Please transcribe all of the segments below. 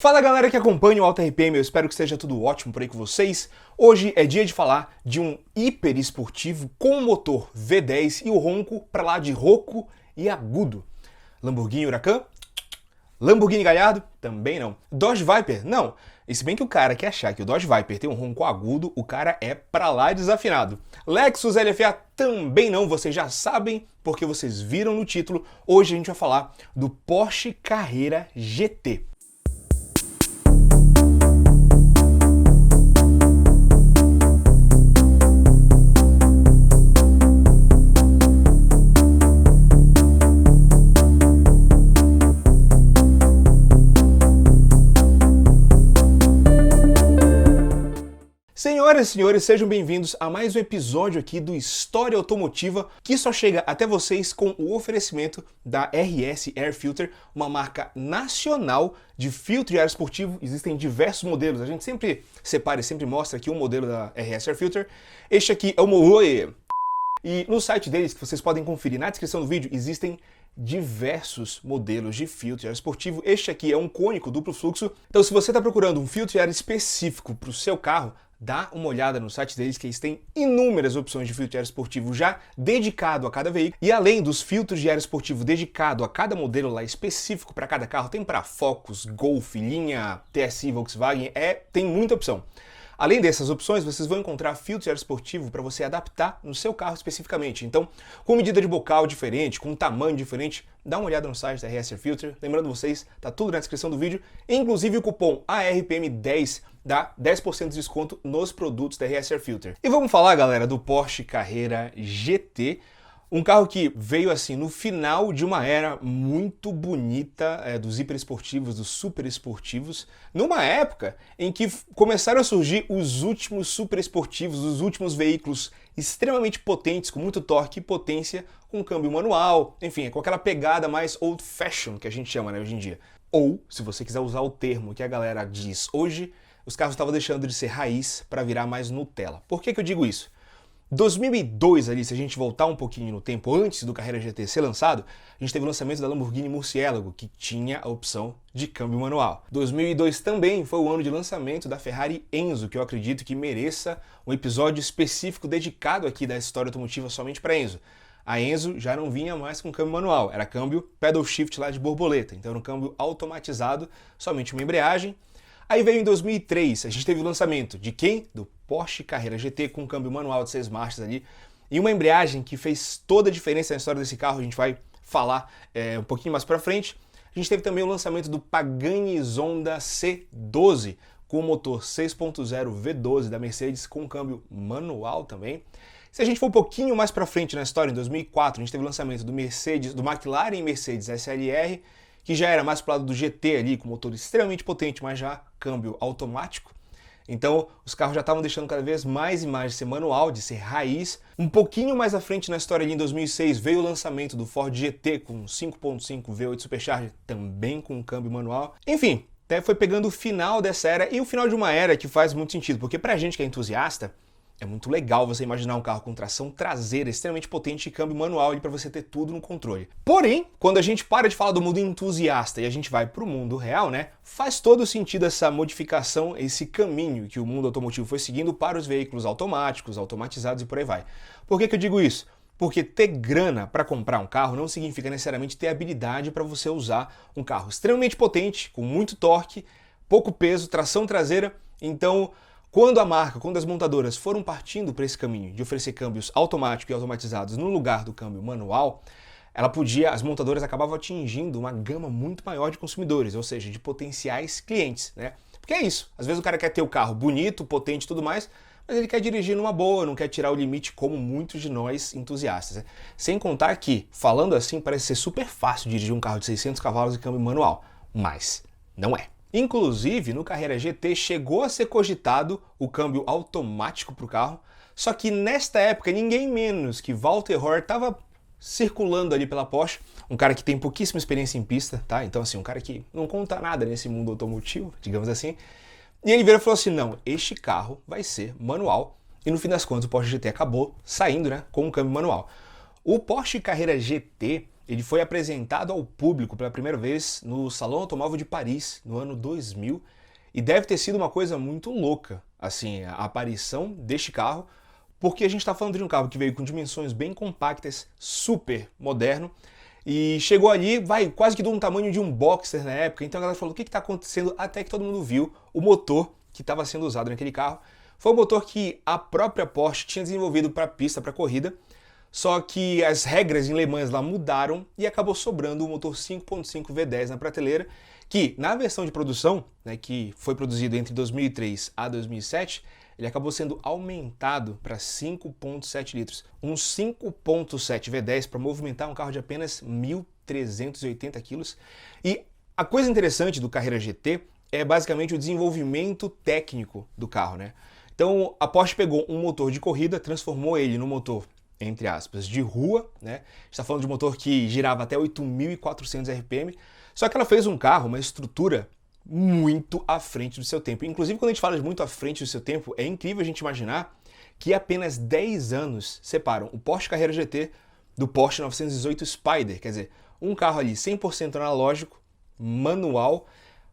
Fala galera que acompanha o Alta RPM, eu espero que esteja tudo ótimo por aí com vocês. Hoje é dia de falar de um hiper esportivo com motor V10 e o ronco pra lá de rouco e agudo. Lamborghini Huracan? Lamborghini Gallardo? Também não. Dodge Viper? Não. E se bem que o cara que achar que o Dodge Viper tem um ronco agudo, o cara é pra lá desafinado. Lexus LFA? Também não, vocês já sabem porque vocês viram no título. Hoje a gente vai falar do Porsche Carrera GT. Senhoras e senhores, sejam bem-vindos a mais um episódio aqui do História Automotiva, que só chega até vocês com o oferecimento da RS Air Filter, uma marca nacional de filtro de ar esportivo. Existem diversos modelos, a gente sempre separa e sempre mostra aqui um modelo da RS Air Filter. Este aqui é o Moe. E no site deles, que vocês podem conferir na descrição do vídeo, existem diversos modelos de filtro de ar esportivo. Este aqui é um cônico duplo fluxo. Então, se você está procurando um filtro de ar específico para o seu carro, dá uma olhada no site deles, que eles têm inúmeras opções de filtro de ar esportivo já dedicado a cada veículo. E além dos filtros de ar esportivo dedicado a cada modelo lá específico para cada carro, tem para Focus, Golf, linha TSI, Volkswagen, tem muita opção. Além dessas opções, vocês vão encontrar filtro de ar esportivo para você adaptar no seu carro especificamente. Então, com medida de bocal diferente, com tamanho diferente, dá uma olhada no site da RS Air Filter. Lembrando vocês, tá tudo na descrição do vídeo. Inclusive o cupom ARPM10 dá 10% de desconto nos produtos da RS Air Filter. E vamos falar, galera, do Porsche Carrera GT. Um carro que veio assim no final de uma era muito bonita dos hiperesportivos, dos superesportivos, numa época em que começaram a surgir os últimos superesportivos, os últimos veículos extremamente potentes, com muito torque e potência, com câmbio manual, enfim, com aquela pegada mais old fashion que a gente chama, né, hoje em dia. Ou, se você quiser usar o termo que a galera diz hoje, os carros estavam deixando de ser raiz para virar mais Nutella. Por que eu digo isso? 2002 ali, se a gente voltar um pouquinho no tempo, antes do Carrera GT ser lançado, a gente teve o lançamento da Lamborghini Murciélago, que tinha a opção de câmbio manual. 2002 também foi o ano de lançamento da Ferrari Enzo, que eu acredito que mereça um episódio específico dedicado aqui da história automotiva somente para Enzo. A Enzo já não vinha mais com câmbio manual, era câmbio pedal shift lá de borboleta, então era um câmbio automatizado, somente uma embreagem. Aí veio em 2003, a gente teve o lançamento de quem? Do Porsche Carrera GT com câmbio manual de 6 marchas ali e uma embreagem que fez toda a diferença na história desse carro, a gente vai falar um pouquinho mais pra frente. A gente teve também o lançamento do Pagani Zonda C12 com o motor 6.0 V12 da Mercedes com câmbio manual também. Se a gente for um pouquinho mais pra frente na história, em 2004, a gente teve o lançamento do McLaren e Mercedes SLR, que já era mais pro lado do GT ali, com motor extremamente potente, mas já câmbio automático. Então, os carros já estavam deixando cada vez mais e mais de ser manual, de ser raiz. Um pouquinho mais à frente na história ali, em 2006, veio o lançamento do Ford GT com 5.5 V8 Supercharger, também com câmbio manual. Enfim, foi pegando o final dessa era e o final de uma era que faz muito sentido, porque pra gente que é entusiasta, é muito legal você imaginar um carro com tração traseira extremamente potente e câmbio manual ali para você ter tudo no controle. Porém, quando a gente para de falar do mundo entusiasta e a gente vai para o mundo real, né, faz todo sentido essa modificação, esse caminho que o mundo automotivo foi seguindo para os veículos automáticos, automatizados e por aí vai. Por que eu digo isso? Porque ter grana para comprar um carro não significa necessariamente ter habilidade para você usar um carro extremamente potente, com muito torque, pouco peso, tração traseira. Então, quando as montadoras foram partindo para esse caminho de oferecer câmbios automáticos e automatizados no lugar do câmbio manual, as montadoras acabavam atingindo uma gama muito maior de consumidores, ou seja, de potenciais clientes, né? Porque é isso, às vezes o cara quer ter o carro bonito, potente e tudo mais, mas ele quer dirigir numa boa, não quer tirar o limite como muitos de nós entusiastas, né? Sem contar que, falando assim, parece ser super fácil dirigir um carro de 600 cavalos e câmbio manual, mas não é. Inclusive, no Carrera GT chegou a ser cogitado o câmbio automático para o carro, só que nesta época ninguém menos que Walter Hoer estava circulando ali pela Porsche, um cara que tem pouquíssima experiência em pista, tá? Então assim, um cara que não conta nada nesse mundo automotivo, digamos assim, e ele veio e falou assim, não, este carro vai ser manual, e no fim das contas o Porsche GT acabou saindo, né, com um câmbio manual. O Porsche Carrera GT ele foi apresentado ao público pela primeira vez no Salão Automóvel de Paris, no ano 2000, e deve ter sido uma coisa muito louca, assim, a aparição deste carro, porque a gente está falando de um carro que veio com dimensões bem compactas, super moderno, e chegou ali, quase que do tamanho de um Boxster na época. Então a galera falou, o que está acontecendo? Até que todo mundo viu o motor que estava sendo usado naquele carro. Foi um motor que a própria Porsche tinha desenvolvido para pista, para corrida, só que as regras em Le Mans lá mudaram e acabou sobrando o motor 5.5 V10 na prateleira, que na versão de produção, né, que foi produzido entre 2003 a 2007, ele acabou sendo aumentado para 5.7 litros. Um 5.7 V10 para movimentar um carro de apenas 1.380 quilos. E a coisa interessante do Carrera GT é basicamente o desenvolvimento técnico do carro, né? Então a Porsche pegou um motor de corrida, transformou ele no motor, entre aspas, de rua, né? Está falando de um motor que girava até 8.400 RPM, só que ela fez um carro, uma estrutura muito à frente do seu tempo. Inclusive, quando a gente fala de muito à frente do seu tempo, é incrível a gente imaginar que apenas 10 anos separam o Porsche Carrera GT do Porsche 918 Spyder, quer dizer, um carro ali 100% analógico, manual,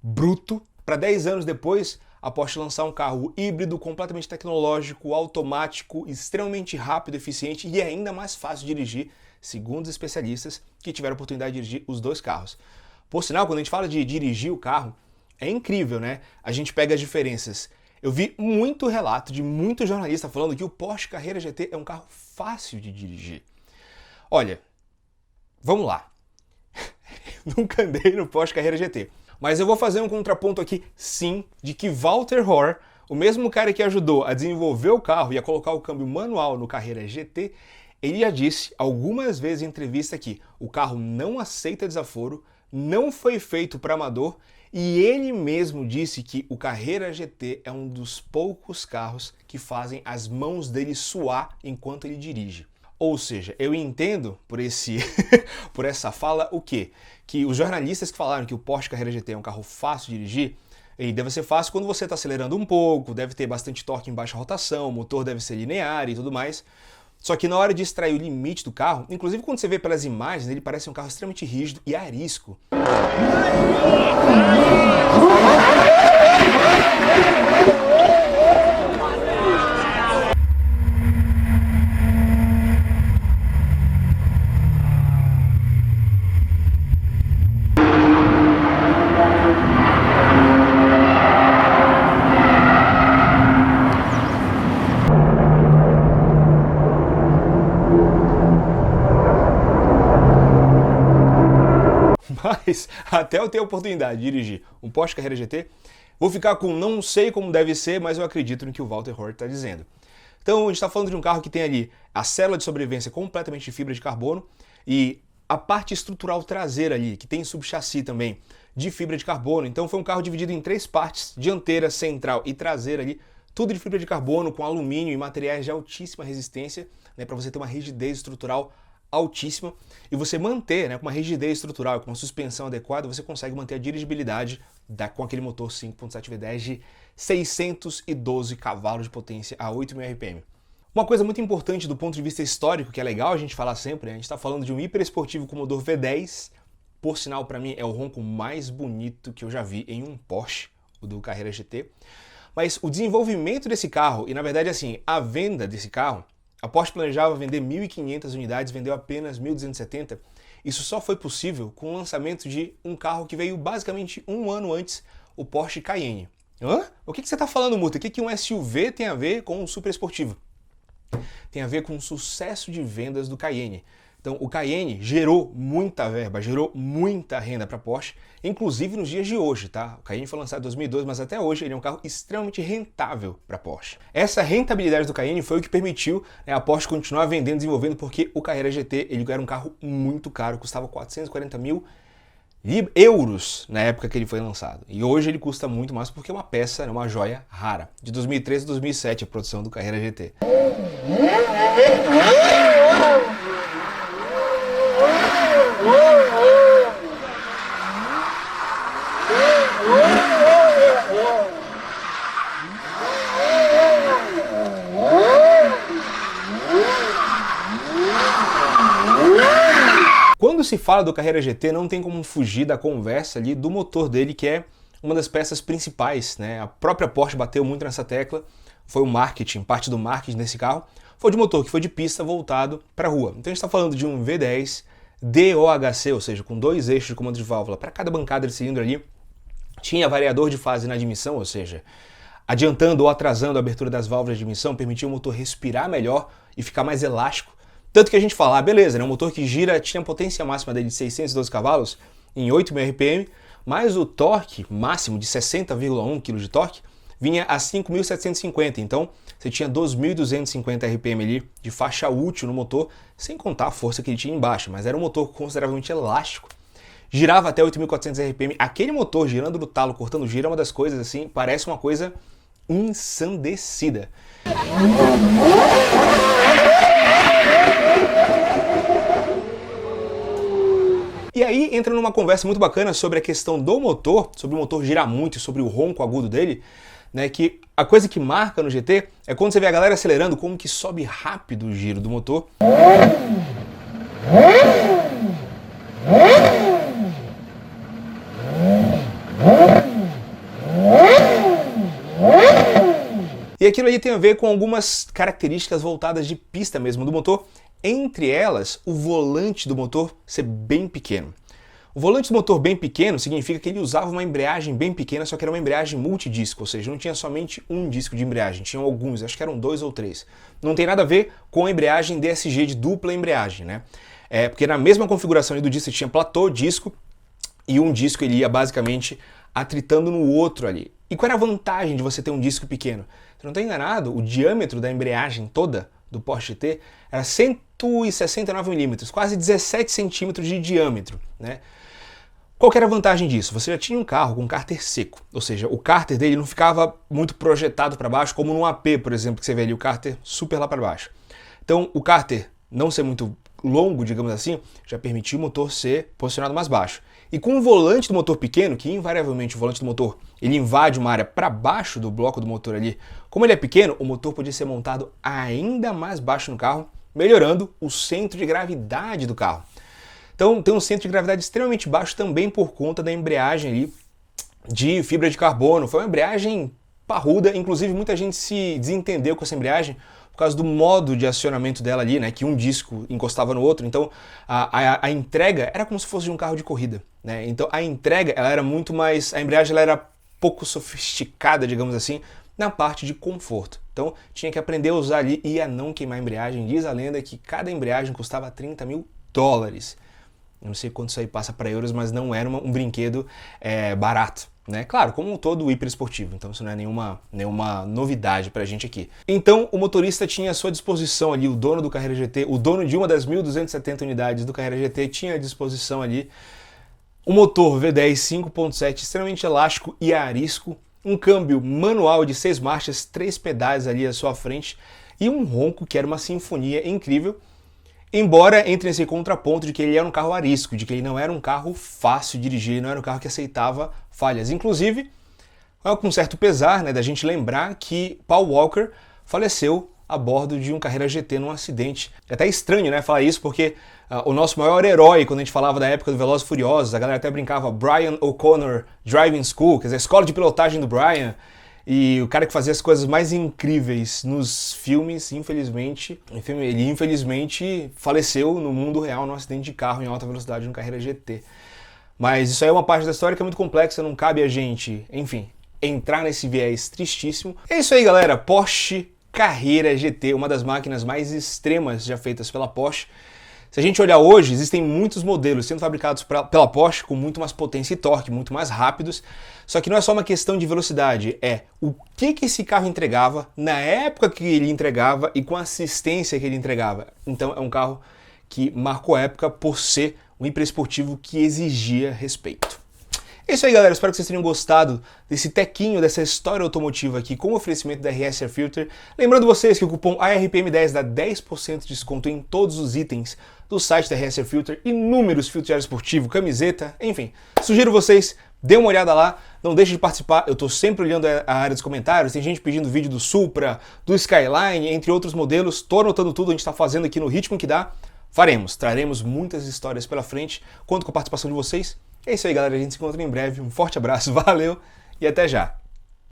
bruto, para 10 anos depois a Porsche lançar um carro híbrido, completamente tecnológico, automático, extremamente rápido, eficiente e ainda mais fácil de dirigir, segundo os especialistas que tiveram a oportunidade de dirigir os dois carros. Por sinal, quando a gente fala de dirigir o carro, é incrível, né? A gente pega as diferenças. Eu vi muito relato de muito jornalista falando que o Porsche Carrera GT é um carro fácil de dirigir. Olha, vamos lá. Eu nunca andei no Porsche Carrera GT. Mas eu vou fazer um contraponto aqui, sim, de que Walter Hoare, o mesmo cara que ajudou a desenvolver o carro e a colocar o câmbio manual no Carrera GT, ele já disse algumas vezes em entrevista que o carro não aceita desaforo, não foi feito para amador, e ele mesmo disse que o Carrera GT é um dos poucos carros que fazem as mãos dele suar enquanto ele dirige. Ou seja, eu entendo por essa fala o quê? Que os jornalistas que falaram que o Porsche Carrera GT é um carro fácil de dirigir, ele deve ser fácil quando você está acelerando um pouco, deve ter bastante torque em baixa rotação, o motor deve ser linear e tudo mais. Só que na hora de extrair o limite do carro, inclusive quando você vê pelas imagens, ele parece um carro extremamente rígido e arisco. Mas até eu ter a oportunidade de dirigir um Porsche Carrera GT, vou ficar com não sei como deve ser, mas eu acredito no que o Walter Hoare está dizendo. Então a gente está falando de um carro que tem ali a célula de sobrevivência completamente de fibra de carbono e a parte estrutural traseira ali, que tem subchassi também de fibra de carbono. Então foi um carro dividido em 3 partes, dianteira, central e traseira ali, tudo de fibra de carbono com alumínio e materiais de altíssima resistência, né, para você ter uma rigidez estrutural altíssima e você manter, né, com uma rigidez estrutural, com uma suspensão adequada, você consegue manter a dirigibilidade com aquele motor 5.7 V10 de 612 cavalos de potência a 8.000 RPM. Uma coisa muito importante do ponto de vista histórico, que é legal a gente falar sempre, né, a gente está falando de um hiperesportivo com motor V10, por sinal para mim é o ronco mais bonito que eu já vi em um Porsche, o do Carrera GT, mas o desenvolvimento desse carro e na verdade assim, a venda desse carro, a Porsche planejava vender 1.500 unidades, vendeu apenas 1.270. Isso só foi possível com o lançamento de um carro que veio basicamente um ano antes, o Porsche Cayenne. Hã? O que você está falando, Muta? O que um SUV tem a ver com um super esportivo? Tem a ver com o sucesso de vendas do Cayenne. Então, o Cayenne gerou muita verba, gerou muita renda para a Porsche, inclusive nos dias de hoje, tá? O Cayenne foi lançado em 2002, mas até hoje ele é um carro extremamente rentável para a Porsche. Essa rentabilidade do Cayenne foi o que permitiu, né, a Porsche continuar vendendo e desenvolvendo, porque o Carrera GT ele era um carro muito caro, custava 440 mil euros na época que ele foi lançado. E hoje ele custa muito mais porque é uma peça, uma joia rara. De 2013 a 2007 a produção do Carrera GT. Quando se fala do Carrera GT, não tem como fugir da conversa ali do motor dele, que é uma das peças principais, né? A própria Porsche bateu muito nessa tecla, foi o marketing, parte do marketing desse carro, foi de motor que foi de pista voltado para a rua. Então a gente está falando de um V10 DOHC, ou seja, com 2 eixos de comando de válvula para cada bancada de cilindro ali, tinha variador de fase na admissão, ou seja, adiantando ou atrasando a abertura das válvulas de admissão, permitia o motor respirar melhor e ficar mais elástico. Tanto que a gente fala, beleza, né? Um motor que gira, tinha a potência máxima dele de 612 cavalos em 8.000 RPM, mas o torque máximo de 60,1 kg de torque vinha a 5.750, então você tinha 2.250 RPM ali de faixa útil no motor, sem contar a força que ele tinha embaixo, mas era um motor consideravelmente elástico. Girava até 8.400 RPM, aquele motor girando no talo, cortando giro, é uma das coisas assim, parece uma coisa ensandecida. E aí entra numa conversa muito bacana sobre a questão do motor, sobre o motor girar muito, sobre o ronco agudo dele, né, que a coisa que marca no GT é quando você vê a galera acelerando, como que sobe rápido o giro do motor. E aquilo aí tem a ver com algumas características voltadas de pista mesmo do motor, entre elas o volante do motor ser bem pequeno. O volante do motor bem pequeno significa que ele usava uma embreagem bem pequena, só que era uma embreagem multidisco, ou seja, não tinha somente um disco de embreagem, tinham alguns, acho que eram 2 ou 3. Não tem nada a ver com a embreagem DSG de dupla embreagem, né? Porque na mesma configuração do disco você tinha platô, disco, e um disco ele ia basicamente atritando no outro ali. E qual era a vantagem de você ter um disco pequeno? Se não estou enganado, o diâmetro da embreagem toda do Porsche GT era 169 milímetros, quase 17 centímetros de diâmetro, né? Qual que era a vantagem disso? Você já tinha um carro com cárter seco, ou seja, o cárter dele não ficava muito projetado para baixo, como no AP, por exemplo, que você vê ali o cárter super lá para baixo. Então, o cárter não ser muito longo, digamos assim, já permitiu o motor ser posicionado mais baixo. E com o volante do motor pequeno, que invariavelmente o volante do motor ele invade uma área para baixo do bloco do motor ali, como ele é pequeno, o motor podia ser montado ainda mais baixo no carro, melhorando o centro de gravidade do carro. Então tem um centro de gravidade extremamente baixo também por conta da embreagem ali de fibra de carbono. Foi uma embreagem parruda, inclusive muita gente se desentendeu com essa embreagem por causa do modo de acionamento dela ali, né, que um disco encostava no outro, então a entrega era como se fosse de um carro de corrida, né? Então a entrega ela era muito mais, a embreagem ela era pouco sofisticada, digamos assim, na parte de conforto. Então tinha que aprender a usar ali e a não queimar a embreagem. Diz a lenda que cada embreagem custava $30 mil. Eu não sei quanto isso aí passa para euros, mas não era um brinquedo barato, né? Claro, como todo hiper esportivo, então isso não é nenhuma novidade pra gente aqui. Então o motorista tinha à sua disposição ali, o dono do Carrera GT, o dono de uma das 1.270 unidades do Carrera GT tinha à disposição ali um motor V10 5.7 extremamente elástico e arisco, um câmbio manual de 6 marchas, 3 pedais ali à sua frente e um ronco que era uma sinfonia incrível. Embora entre esse contraponto de que ele era um carro arisco, de que ele não era um carro fácil de dirigir, ele não era um carro que aceitava falhas. Inclusive, com certo pesar, né, da gente lembrar que Paul Walker faleceu a bordo de um Carrera GT num acidente. É até estranho, né, falar isso, porque o nosso maior herói, quando a gente falava da época do Velozes e Furiosos, a galera até brincava Brian O'Connor Driving School, quer dizer, a escola de pilotagem do Brian. E o cara que fazia as coisas mais incríveis nos filmes, infelizmente, ele infelizmente faleceu no mundo real num acidente de carro em alta velocidade no Carrera GT. Mas isso aí é uma parte da história que é muito complexa, não cabe a gente, enfim, entrar nesse viés tristíssimo. É isso aí, galera. Porsche Carrera GT, uma das máquinas mais extremas já feitas pela Porsche. Se a gente olhar hoje, existem muitos modelos sendo fabricados pela Porsche com muito mais potência e torque, muito mais rápidos. Só que não é só uma questão de velocidade, é o que esse carro entregava, na época que ele entregava e com a assistência que ele entregava. Então é um carro que marcou a época por ser um hiperesportivo que exigia respeito. É isso aí, galera. Espero que vocês tenham gostado desse tequinho, dessa história automotiva aqui com o oferecimento da RS Air Filter. Lembrando vocês que o cupom ARPM10 dá 10% de desconto em todos os itens do site da RS Air Filter, inúmeros filtros de ar esportivo, camiseta, enfim. Sugiro vocês, dê uma olhada lá, não deixe de participar, eu estou sempre olhando a área dos comentários, tem gente pedindo vídeo do Supra, do Skyline, entre outros modelos, estou anotando tudo, a gente está fazendo aqui no ritmo que dá. Faremos, traremos muitas histórias pela frente, conto com a participação de vocês. É isso aí, galera, a gente se encontra em breve. Um forte abraço, valeu e até já!